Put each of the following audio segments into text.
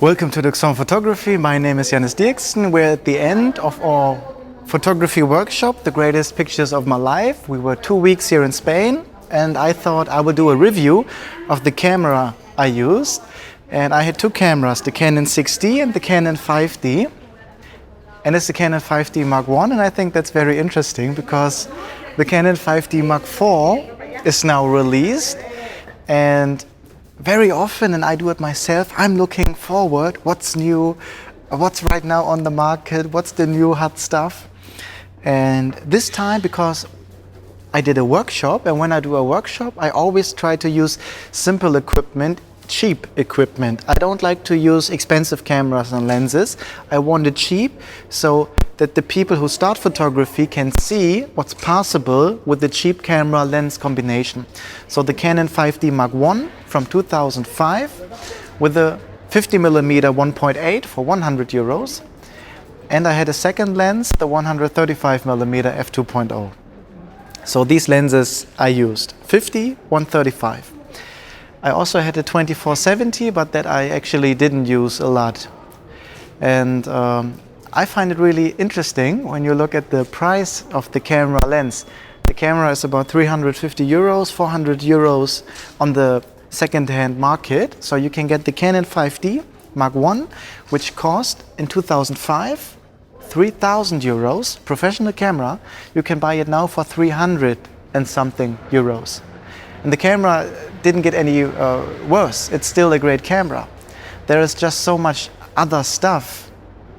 Welcome to Duxon Photography. My name is Jannis Dirksen. We're at the end of our photography workshop, The Greatest Pictures of My Life. We were 2 weeks here in Spain, and I thought I would do a review of the camera I used. And I had two cameras, the Canon 6D and the Canon 5D. And it's the Canon 5D Mark I, and I think that's very interesting because the Canon 5D Mark IV is now released. And very often, and I do it myself, I'm looking forward, what's new, what's right now on the market, what's the new hot stuff. And this time, because I did a workshop, and when I do a workshop, I always try to use simple equipment, cheap equipment. I don't like to use expensive cameras and lenses. I want it cheap so that the people who start photography can see what's possible with the cheap camera lens combination. So the Canon 5D Mark I from 2005 with a 50mm 1.8 for 100 euros. And I had a second lens, the 135mm f2.0. So these lenses I used, 50, 135. I also had a 2470, but that I actually didn't use a lot. And I find it really interesting when you look at the price of the camera lens. The camera is about 350 euros, 400 euros on the second-hand market. So you can get the Canon 5D Mark I, which cost in 2005 3,000 euros, professional camera. You can buy it now for 300 and something euros. And the camera didn't get any worse. It's still a great camera. There is just so much other stuff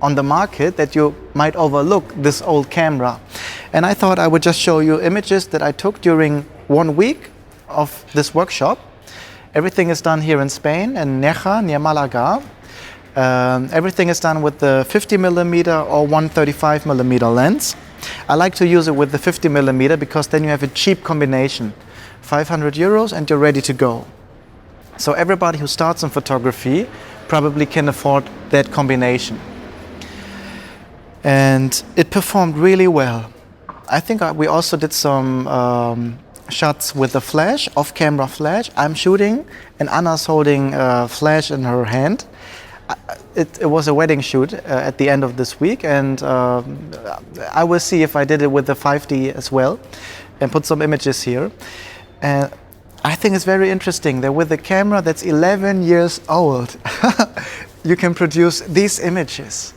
on the market that you might overlook this old camera. And I thought I would just show you images that I took during 1 week of this workshop. Everything is done here in Spain, in Neja, near Malaga. Everything is done with the 50mm or 135mm lens. I like to use it with the 50mm because then you have a cheap combination. 500 euros and you're ready to go. So everybody who starts in photography probably can afford that combination. And it performed really well. I think we also did some shots with the flash, off-camera flash. I'm shooting and Anna's holding a flash in her hand. It was a wedding shoot at the end of this week, and I will see if I did it with the 5D as well and put some images here. And I think it's very interesting that with a camera that's 11 years old, you can produce these images.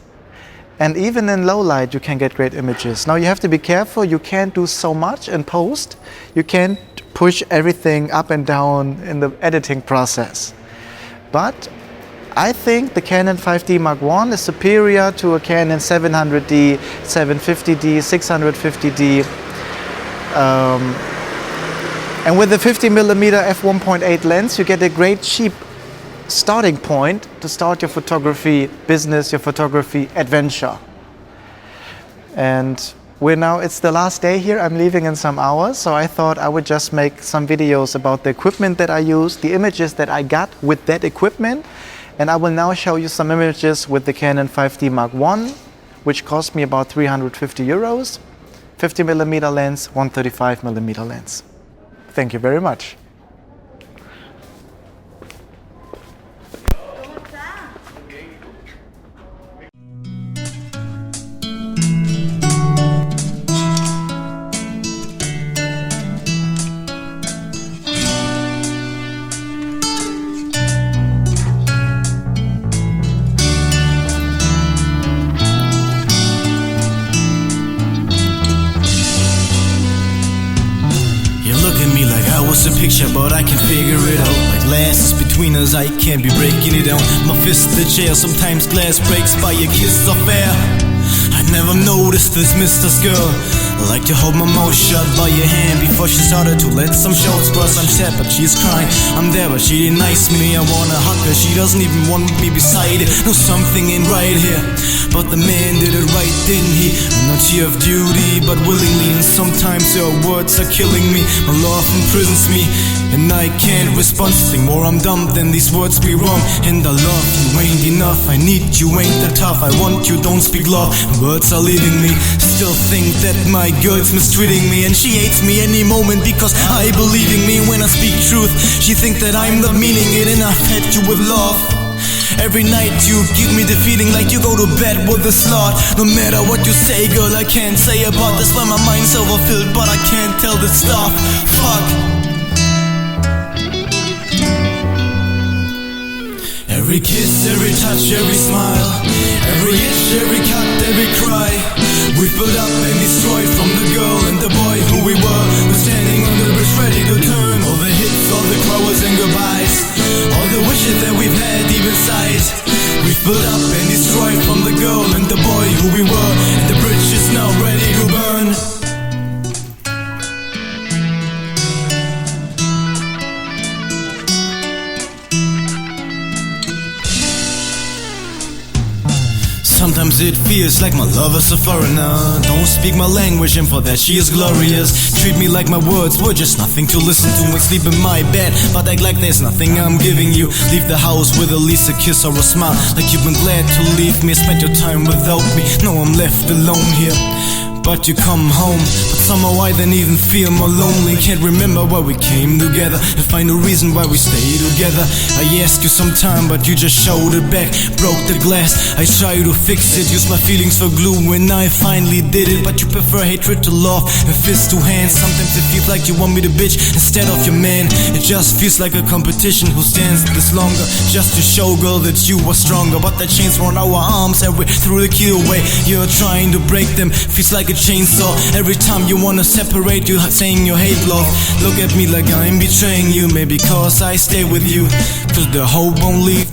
And even in low light, you can get great images. Now you have to be careful. You can't do so much in post. You can't push everything up and down in the editing process. But I think the Canon 5D Mark I is superior to a Canon 700D, 750D, 650D. And with the 50mm f1.8 lens, you get a great cheap starting point to start your photography business, your photography adventure. And it's the last day here. I'm leaving in some hours, so I thought I would just make some videos about the equipment that I use, the images that I got with that equipment. And I will now show you some images with the Canon 5D Mark I, which cost me about 350 euros, 50mm lens, 135mm lens. Thank you very much. A picture, but I can figure it out. Like glasses between us, I can't be breaking it down. My fist in the chair, sometimes glass breaks by a kiss of air. I never noticed this Mr. Girl. I like to hold my mouth shut by your hand before she started to let some shots burst. I'm sad, but she's crying. I'm there, but she didn't nice me. I wanna hug her, she doesn't even want me beside it. No, something ain't right here. But the man did it right, didn't he? I'm not here of duty, but willingly. And sometimes your words are killing me. My love imprisons me, and I can't respond. Think more I'm dumb than these words be wrong. And I love you ain't enough. I need you ain't that tough. I want you, don't speak love. Words are leaving me. Still think that my girl's mistreating me, and she hates me any moment because I believe in me. When I speak truth, she think that I'm not meaning it, and I fed you with love. Every night you give me the feeling like you go to bed with a slot. No matter what you say, girl, I can't say about this. Why my mind's overfilled, but I can't tell the stuff. Fuck. Every kiss, every touch, every smile, every itch, every cut, every cry, we've built up and destroyed from the girl and the boy who we were. We're standing on the bridge ready to turn. All the hits, all the flowers and goodbyes, all the wishes that we've had deep inside, we've built up and destroyed from the girl and the boy who we were. And the bridge is now ready to burn. Sometimes it feels like my love is a foreigner. Don't speak my language and for that she is glorious. Treat me like my words were just nothing to listen to. And sleep in my bed, but act like there's nothing I'm giving you. Leave the house with at least a kiss or a smile, like you've been glad to leave me, spend your time without me. No, I'm left alone here, but you come home. But somehow I then even feel more lonely. Can't remember why we came together and find a reason why we stay together. I asked you some time, but you just showed it back. Broke the glass, I tried to fix it. Used my feelings for glue when I finally did it. But you prefer hatred to love and fist to hands. Sometimes it feels like you want me to bitch instead of your man. It just feels like a competition, who stands this longer, just to show, girl, that you are stronger. But the chains around our arms and we threw the key away. You're trying to break them, feels like a chainsaw. Every time you wanna separate, you saying you hate love. Look at me like I'm betraying you, maybe cause I stay with you, cause the hope won't leave.